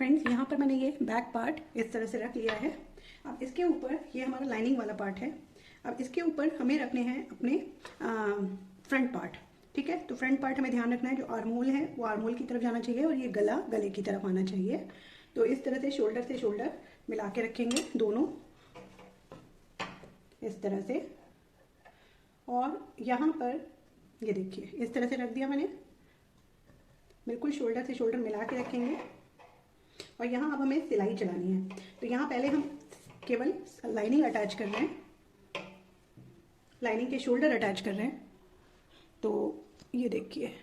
Friends यहाँ पर मैंने ये बैक पार्ट इस तरह से रख लिया है। अब इसके ऊपर ये हमारा लाइनिंग वाला पार्ट है। अब इसके ऊपर हमें रखने हैं अपने फ्रंट पार्ट। ठीक है, तो फ्रंट पार्ट हमें ध्यान रखना है, जो आर्म होल है वो आर्म होल की तरफ जाना चाहिए और ये गला गले की तरफ आना चाहिए। तो इस तरह से शोल्डर मिला के रखेंगे दोनों इस तरह से। और यहाँ पर ये देखिए इस तरह से रख दिया मैंने, बिल्कुल शोल्डर से शोल्डर मिला के रखेंगे। और यहाँ अब हमें सिलाई चलानी है, तो यहाँ पहले हम केवल लाइनिंग अटैच कर रहे हैं, लाइनिंग के शोल्डर अटैच कर रहे हैं। तो ये देखिए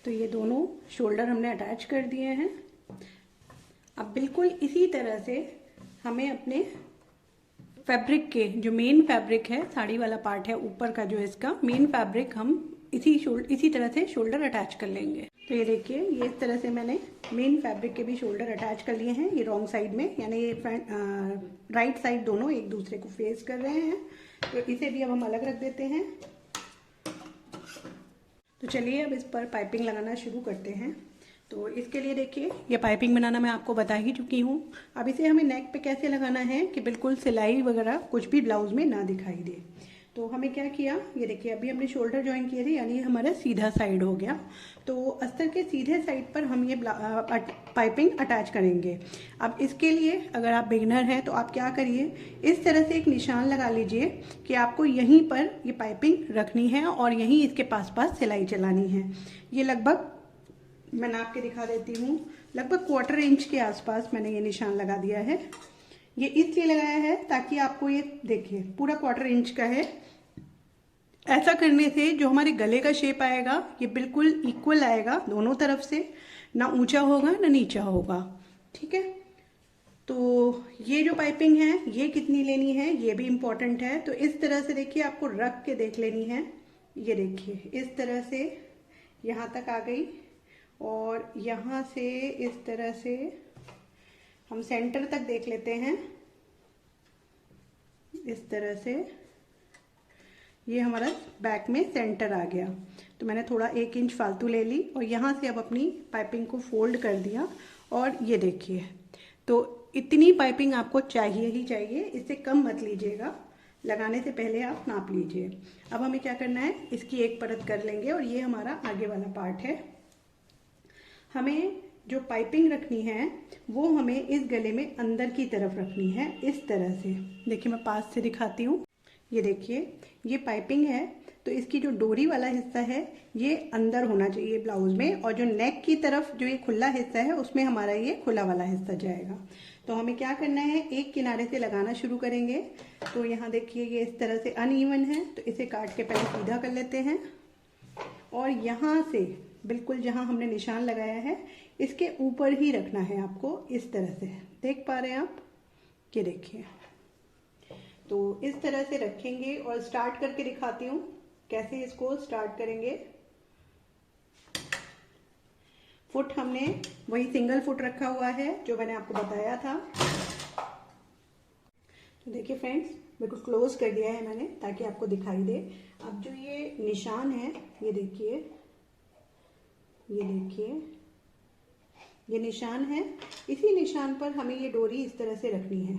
तो ये दोनों शोल्डर हमने अटैच कर दिए हैं। अब बिल्कुल इसी तरह से हमें अपने फैब्रिक के जो मेन फैब्रिक है, साड़ी वाला पार्ट है ऊपर का, जो इसका मेन फैब्रिक हम इसी तरह से शोल्डर अटैच कर लेंगे। तो ये देखिए ये इस तरह से मैंने मेन फैब्रिक के भी शोल्डर अटैच कर लिए हैं। ये रॉन्ग साइड में, यानी ये राइट साइड दोनों एक दूसरे को फेस कर रहे हैं। तो इसे भी अब हम अलग रख देते हैं। तो चलिए अब इस पर पाइपिंग लगाना शुरू करते हैं। तो इसके लिए देखिए ये पाइपिंग बनाना मैं आपको बता ही चुकी हूँ। अब इसे हमें नेक पे कैसे लगाना है कि बिल्कुल सिलाई वगैरह कुछ भी ब्लाउज में ना दिखाई दे। तो हमें क्या किया, ये देखिए अभी हमने शोल्डर ज्वाइन किए थे, यानी हमारा सीधा साइड हो गया। तो अस्तर के सीधे साइड पर हम ये पाइपिंग अटैच करेंगे। अब इसके लिए अगर आप बिगिनर हैं तो आप क्या करिए, इस तरह से एक निशान लगा लीजिए कि आपको यहीं पर ये पाइपिंग रखनी है और यहीं इसके पास पास सिलाई चलानी है। ये लगभग मैं नाप के दिखा देती हूँ, लगभग 1/4 इंच के आसपास मैंने ये निशान लगा दिया है। ये इसलिए लगाया है ताकि आपको ये देखिए पूरा 1/4 इंच का है। ऐसा करने से जो हमारे गले का शेप आएगा ये बिल्कुल इक्वल आएगा दोनों तरफ से, ना ऊंचा होगा ना नीचा होगा। ठीक है, तो ये जो पाइपिंग है ये कितनी लेनी है ये भी इम्पोर्टेंट है। तो इस तरह से देखिए आपको रख के देख लेनी है। ये देखिए इस तरह से यहाँ तक आ गई और यहाँ से इस तरह से हम सेंटर तक देख लेते हैं। इस तरह से ये हमारा बैक में सेंटर आ गया। तो मैंने थोड़ा 1 इंच फालतू ले ली और यहाँ से अब अपनी पाइपिंग को फोल्ड कर दिया। और ये देखिए, तो इतनी पाइपिंग आपको चाहिए ही चाहिए, इससे कम मत लीजिएगा। लगाने से पहले आप नाप लीजिए। अब हमें क्या करना है, इसकी एक परत कर लेंगे और ये हमारा आगे वाला पार्ट है। हमें जो पाइपिंग रखनी है वो हमें इस गले में अंदर की तरफ रखनी है, इस तरह से। देखिए मैं पास से दिखाती हूँ। ये देखिए ये पाइपिंग है, तो इसकी जो डोरी वाला हिस्सा है ये अंदर होना चाहिए ब्लाउज में, और जो नेक की तरफ जो ये खुला हिस्सा है उसमें हमारा ये खुला वाला हिस्सा जाएगा। तो हमें क्या करना है, एक किनारे से लगाना शुरू करेंगे। तो यहाँ देखिए ये इस तरह से अनइवन है, तो इसे काट के पहले सीधा कर लेते हैं। और यहाँ से बिल्कुल जहाँ हमने निशान लगाया है इसके ऊपर ही रखना है आपको, इस तरह से। देख पा रहे हैं आप, ये देखिए। तो इस तरह से रखेंगे और स्टार्ट करके दिखाती हूँ कैसे इसको स्टार्ट करेंगे। फुट हमने वही सिंगल फुट रखा हुआ है जो मैंने आपको बताया था। तो देखिए फ्रेंड्स, बिल्कुल क्लोज कर दिया है मैंने ताकि आपको दिखाई दे। अब जो ये निशान है ये देखिए, ये देखिए ये निशान है। इसी निशान पर हमें ये डोरी इस तरह से रखनी है,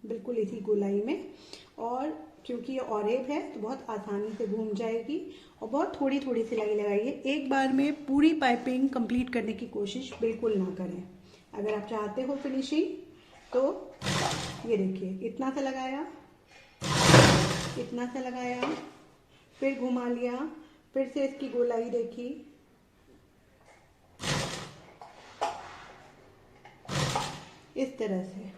बिल्कुल इसी गोलाई में। और क्योंकि ये ऑरेब है तो बहुत आसानी से घूम जाएगी। और बहुत थोड़ी थोड़ी सिलाई लगाइए, एक बार में पूरी पाइपिंग कंप्लीट करने की कोशिश बिल्कुल ना करें। अगर आप चाहते हो फिनिशिंग तो ये देखिए इतना सा लगाया, इतना सा लगाया, फिर घुमा लिया, फिर से इसकी गोलाई देखी, इस तरह से।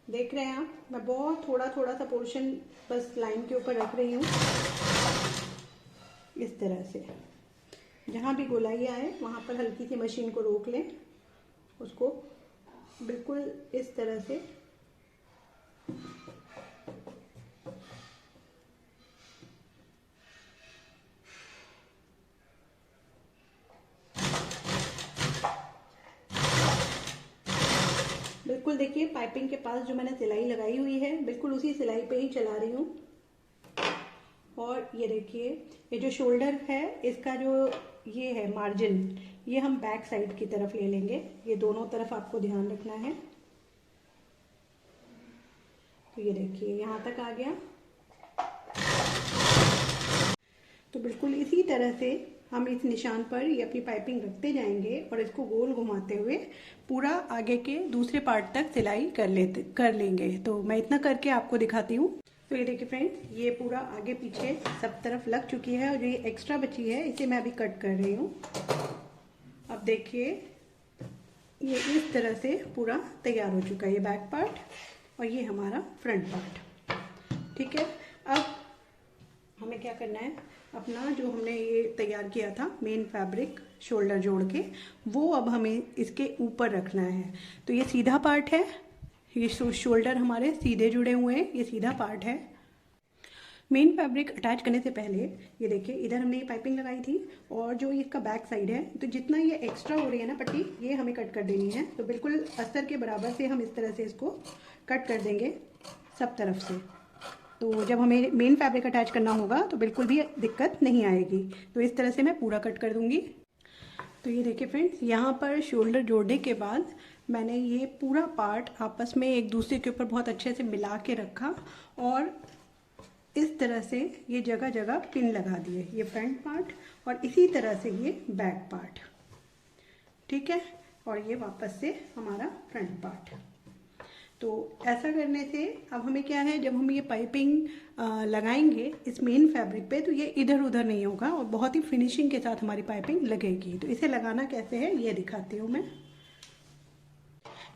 देख रहे हैं आप, मैं बहुत थोड़ा थोड़ा सा पोर्शन बस लाइन के ऊपर रख रही हूँ, इस तरह से। जहाँ भी गोलाई आए वहाँ पर हल्की सी मशीन को रोक लें, उसको बिल्कुल इस तरह से बिल्कुल देखिए पाइपिंग के पास जो मैंने सिलाई लगाई हुई है बिल्कुल उसी सिलाई पे ही चला रही हूँ। और ये देखिए ये जो शोल्डर है इसका जो ये है मार्जिन, ये हम बैक साइड की तरफ ले लेंगे। ये दोनों तरफ आपको ध्यान रखना है। तो ये देखिए यहाँ तक आ गया। तो बिल्कुल इसी तरह से हम इस निशान पर ये अपनी पाइपिंग रखते जाएंगे और इसको गोल घुमाते हुए पूरा आगे के दूसरे पार्ट तक सिलाई कर लेंगे। तो मैं इतना करके आपको दिखाती हूँ। तो ये देखिए फ्रेंड्स, ये पूरा आगे पीछे सब तरफ लग चुकी है और जो ये एक्स्ट्रा बची है इसे मैं अभी कट कर रही हूँ। अब देखिए ये इस तरह से पूरा तैयार हो चुका है, ये बैक पार्ट और ये हमारा फ्रंट पार्ट। ठीक है, अब हमें क्या करना है, अपना जो हमने ये तैयार किया था मेन फैब्रिक शोल्डर जोड़ के, वो अब हमें इसके ऊपर रखना है। तो ये सीधा पार्ट है, ये शोल्डर हमारे सीधे जुड़े हुए हैं, ये सीधा पार्ट है। मेन फैब्रिक अटैच करने से पहले ये देखिए इधर हमने ये पाइपिंग लगाई थी और जो इसका बैक साइड है, तो जितना ये एक्स्ट्रा हो रही है ना पट्टी, ये हमें कट कर देनी है। तो बिल्कुल अस्तर के बराबर से हम इस तरह से इसको कट कर देंगे सब तरफ से। तो जब हमें मेन फैब्रिक अटैच करना होगा तो बिल्कुल भी दिक्कत नहीं आएगी। तो इस तरह से मैं पूरा कट कर दूंगी। तो ये देखिए फ्रेंड्स, यहाँ पर शोल्डर जोड़ने के बाद मैंने ये पूरा पार्ट आपस में एक दूसरे के ऊपर बहुत अच्छे से मिला के रखा और इस तरह से ये जगह जगह पिन लगा दिए, ये फ्रंट पार्ट और इसी तरह से ये बैक पार्ट। ठीक है, और ये वापस से हमारा फ्रंट पार्ट। तो ऐसा करने से अब हमें क्या है, जब हम ये पाइपिंग लगाएंगे इस मेन फैब्रिक पे तो ये इधर उधर नहीं होगा और बहुत ही फिनिशिंग के साथ हमारी पाइपिंग लगेगी। तो इसे लगाना कैसे है ये दिखाती हूँ मैं।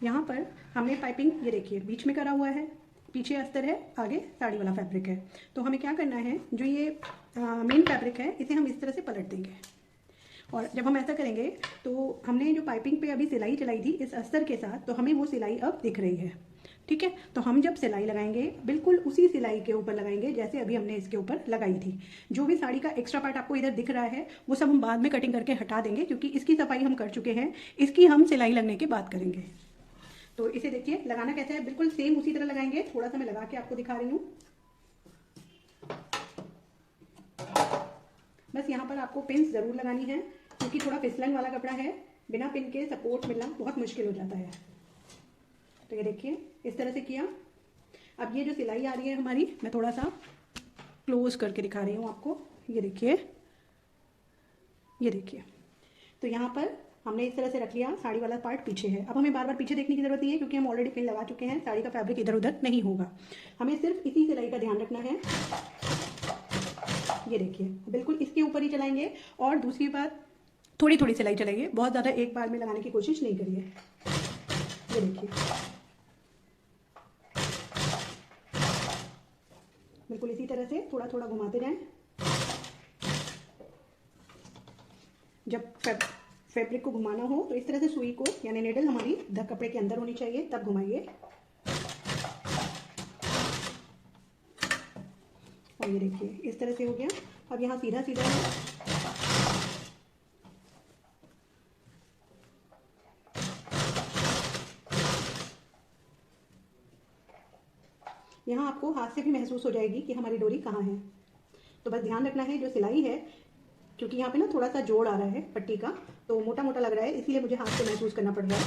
यहाँ पर हमने पाइपिंग ये देखिए बीच में करा हुआ है, पीछे अस्तर है, आगे साड़ी वाला फैब्रिक है। तो हमें क्या करना है, जो ये मेन फैब्रिक है इसे हम इस तरह से पलट देंगे और जब हम ऐसा करेंगे तो हमने जो पाइपिंग पे अभी सिलाई चलाई थी इस अस्तर के साथ, तो हमें वो सिलाई अब दिख रही है। ठीक है, तो हम जब सिलाई लगाएंगे बिल्कुल उसी सिलाई के ऊपर लगाएंगे जैसे अभी हमने इसके ऊपर लगाई थी। जो भी साड़ी का एक्स्ट्रा पार्ट आपको इधर दिख रहा है वो सब हम बाद में कटिंग करके हटा देंगे, क्योंकि इसकी सफाई हम कर चुके हैं, इसकी हम सिलाई लगने के बाद करेंगे। तो इसे देखिए लगाना कैसे है, बिल्कुल सेम उसी तरह लगाएंगे। थोड़ा सा मैं लगा के आपको दिखा रही हूँ। बस यहाँ पर आपको पिन जरूर लगानी है, क्योंकि थोड़ा फिसलन वाला कपड़ा है, बिना पिन के सपोर्ट मिलना बहुत मुश्किल हो जाता है। तो ये देखिए इस तरह से किया। अब ये जो सिलाई आ रही है हमारी, मैं थोड़ा सा क्लोज करके दिखा रही हूँ आपको। ये देखिए, ये देखिए, तो यहाँ पर हमने इस तरह से रख लिया, साड़ी वाला पार्ट पीछे है। अब हमें बार बार पीछे देखने की जरूरत नहीं है, क्योंकि हम ऑलरेडी पिन लगा चुके हैं, साड़ी का फैब्रिक इधर उधर नहीं होगा। हमें सिर्फ इसी सिलाई का ध्यान रखना है। ये देखिए बिल्कुल इसके ऊपर ही चलाएंगे और दूसरी बात थोड़ी थोड़ी सिलाई चलाइए, बहुत ज़्यादा एक बार में लगाने की कोशिश नहीं करिए। ये देखिए बिल्कुल इसी तरह से थोड़ा थोड़ा घुमाते जाएं। जब फैब्रिक को घुमाना हो तो इस तरह से सुई को यानी नेडल हमारी कपड़े के अंदर होनी चाहिए, तब घुमाइए। और ये देखिए इस तरह से हो गया। अब यहाँ सीधा सीधा है। यहाँ आपको हाथ से भी महसूस हो जाएगी कि हमारी डोरी कहाँ है। तो बस ध्यान रखना है जो सिलाई है, क्योंकि यहाँ पे ना थोड़ा सा जोड़ आ रहा है पट्टी का, तो मोटा मोटा लग रहा है, इसलिए मुझे हाथ से महसूस करना पड़ रहा है।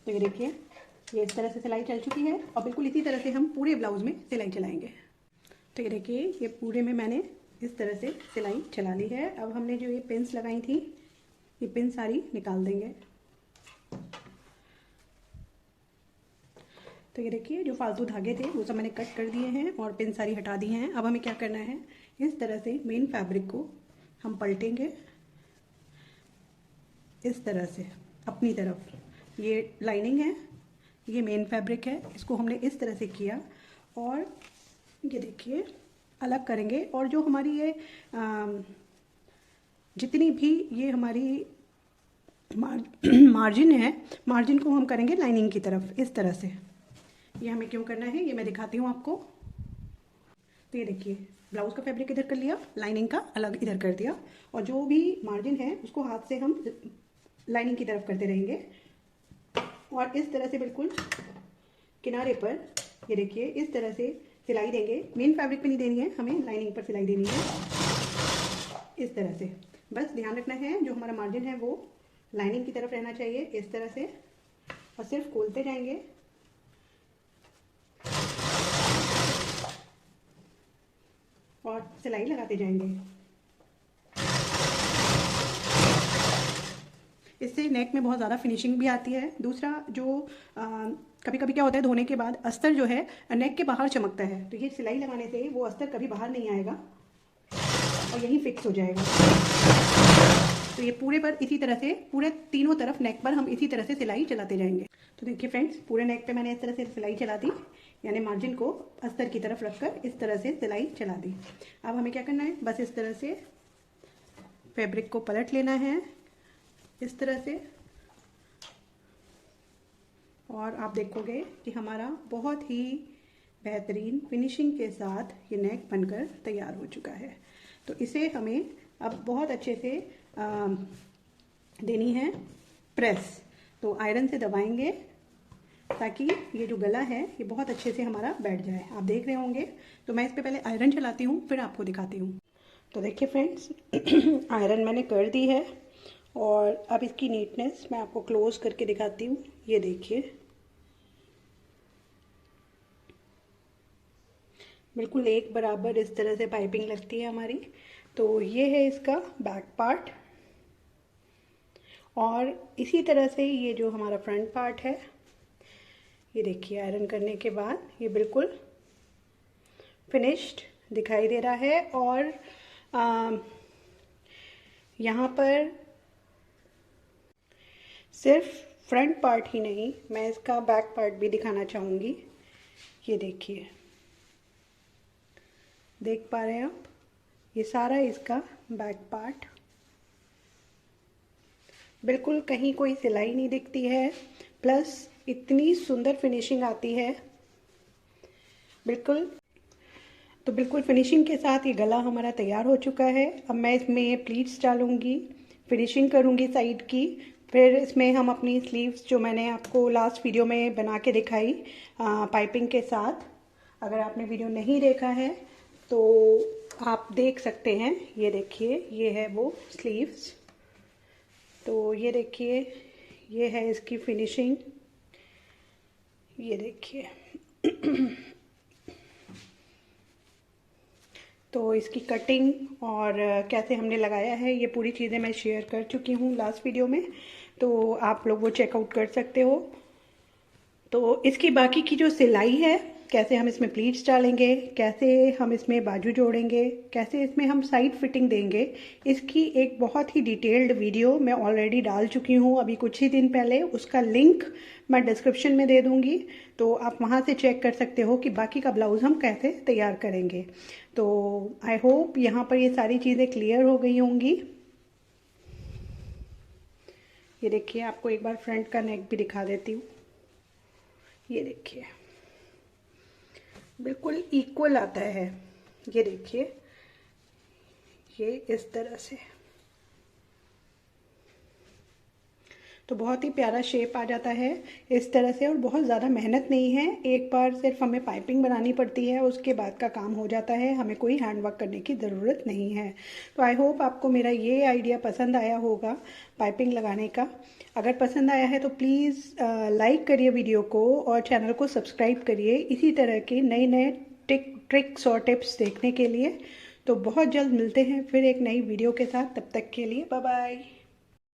तो ये देखिए ये इस तरह से सिलाई चल चुकी है और बिल्कुल इसी तरह से हम पूरे ब्लाउज में सिलाई चलाएंगे। तो ये देखिए ये पूरे में मैंने इस तरह से सिलाई चला ली है। अब हमने जो ये पिन्स लगाई थी, ये पिन सारी निकाल देंगे। तो ये देखिए जो फालतू धागे थे वो सब मैंने कट कर दिए हैं और पिन सारी हटा दी हैं। अब हमें क्या करना है, इस तरह से मेन फैब्रिक को हम पलटेंगे इस तरह से अपनी तरफ। ये लाइनिंग है, ये मेन फैब्रिक है, इसको हमने इस तरह से किया और ये देखिए अलग करेंगे। और जो हमारी ये जितनी भी ये हमारी मार्जिन है, मार्जिन को हम करेंगे लाइनिंग की तरफ इस तरह से। ये हमें क्यों करना है ये मैं दिखाती हूँ आपको। तो ये देखिए ब्लाउज का फैब्रिक इधर कर लिया, लाइनिंग का अलग इधर कर दिया, और जो भी मार्जिन है उसको हाथ से हम लाइनिंग की तरफ करते रहेंगे। और इस तरह से बिल्कुल किनारे पर ये देखिए इस तरह से सिलाई देंगे। मेन फैब्रिक पे नहीं देनी है, हमें लाइनिंग पर सिलाई देनी है इस तरह से। बस ध्यान रखना है जो हमारा मार्जिन है वो लाइनिंग की तरफ रहना चाहिए इस तरह से, और सिर्फ खोलते जाएंगे और सिलाई लगाते जाएंगे। इससे नेक में बहुत ज़्यादा फिनिशिंग भी आती है। दूसरा जो कभी कभी क्या होता है, धोने के बाद अस्तर जो है नेक के बाहर चमकता है, तो ये सिलाई लगाने से वो अस्तर कभी बाहर नहीं आएगा और यही फिक्स हो जाएगा। तो ये पूरे पर इसी तरह से, पूरे तीनों तरफ नेक पर हम इसी तरह से सिलाई चलाते जाएंगे। तो देखिए फ्रेंड्स, पूरे नेक पे मैंने इस तरह से सिलाई चला दी, यानी मार्जिन को अस्तर की तरफ रखकर इस तरह से सिलाई चला दी। अब हमें क्या करना है, बस इस तरह से फैब्रिक को पलट लेना है इस तरह से, और आप देखोगे कि हमारा बहुत ही बेहतरीन फिनिशिंग के साथ ये नेक बनकर तैयार हो चुका है। तो इसे हमें अब बहुत अच्छे से देनी है प्रेस। तो आयरन से दबाएंगे ताकि ये जो गला है ये बहुत अच्छे से हमारा बैठ जाए। आप देख रहे होंगे, तो मैं इस पे पहले आयरन चलाती हूँ फिर आपको दिखाती हूँ। तो देखिए फ्रेंड्स, आयरन मैंने कर दी है और अब इसकी नीटनेस मैं आपको क्लोज करके दिखाती हूँ। ये देखिए बिल्कुल एक बराबर इस तरह से पाइपिंग लगती है हमारी। तो ये है इसका बैक पार्ट, और इसी तरह से ये जो हमारा फ्रंट पार्ट है, ये देखिए आयरन करने के बाद ये बिल्कुल फिनिश्ड दिखाई दे रहा है। और यहाँ पर सिर्फ फ्रंट पार्ट ही नहीं, मैं इसका बैक पार्ट भी दिखाना चाहूँगी। ये देखिए, देख पा रहे हैं आप, ये सारा इसका बैक पार्ट, बिल्कुल कहीं कोई सिलाई नहीं दिखती है, प्लस इतनी सुंदर फिनिशिंग आती है बिल्कुल। तो बिल्कुल फिनिशिंग के साथ ये गला हमारा तैयार हो चुका है। अब मैं इसमें प्लीट्स डालूंगी, फिनिशिंग करूंगी साइड की, फिर इसमें हम अपनी स्लीव्स जो मैंने आपको लास्ट वीडियो में बना के दिखाई पाइपिंग के साथ, अगर आपने वीडियो नहीं देखा है तो आप देख सकते हैं। ये देखिए, ये है वो स्लीव्स। तो ये देखिए, ये है इसकी फिनिशिंग, ये देखिए। तो इसकी कटिंग और कैसे हमने लगाया है ये पूरी चीज़ें मैं शेयर कर चुकी हूँ लास्ट वीडियो में, तो आप लोग वो चेकआउट कर सकते हो। तो इसकी बाकी की जो सिलाई है, कैसे हम इसमें प्लीट्स डालेंगे, कैसे हम इसमें बाजू जोड़ेंगे, कैसे इसमें हम साइड फिटिंग देंगे, इसकी एक बहुत ही डिटेल्ड वीडियो मैं ऑलरेडी डाल चुकी हूँ अभी कुछ ही दिन पहले। उसका लिंक मैं डिस्क्रिप्शन में दे दूँगी, तो आप वहाँ से चेक कर सकते हो कि बाकी का ब्लाउज़ हम कैसे तैयार करेंगे। तो आई होप यहाँ पर ये सारी चीज़ें क्लियर हो गई होंगी। ये देखिए, आपको एक बार फ्रंट का नेक भी दिखा देती हूँ। ये देखिए, बिल्कुल इक्वल आता है। ये देखिए, ये इस तरह से, तो बहुत ही प्यारा शेप आ जाता है इस तरह से, और बहुत ज़्यादा मेहनत नहीं है। एक बार सिर्फ हमें पाइपिंग बनानी पड़ती है, उसके बाद का काम हो जाता है, हमें कोई हैंडवर्क करने की ज़रूरत नहीं है। तो आई होप आपको मेरा ये आइडिया पसंद आया होगा पाइपिंग लगाने का। अगर पसंद आया है तो प्लीज़ लाइक करिए वीडियो को और चैनल को सब्सक्राइब करिए इसी तरह के नए नए ट्रिक्स और टिप्स देखने के लिए। तो बहुत जल्द मिलते हैं फिर एक नई वीडियो के साथ, तब तक के लिए बाय बाय।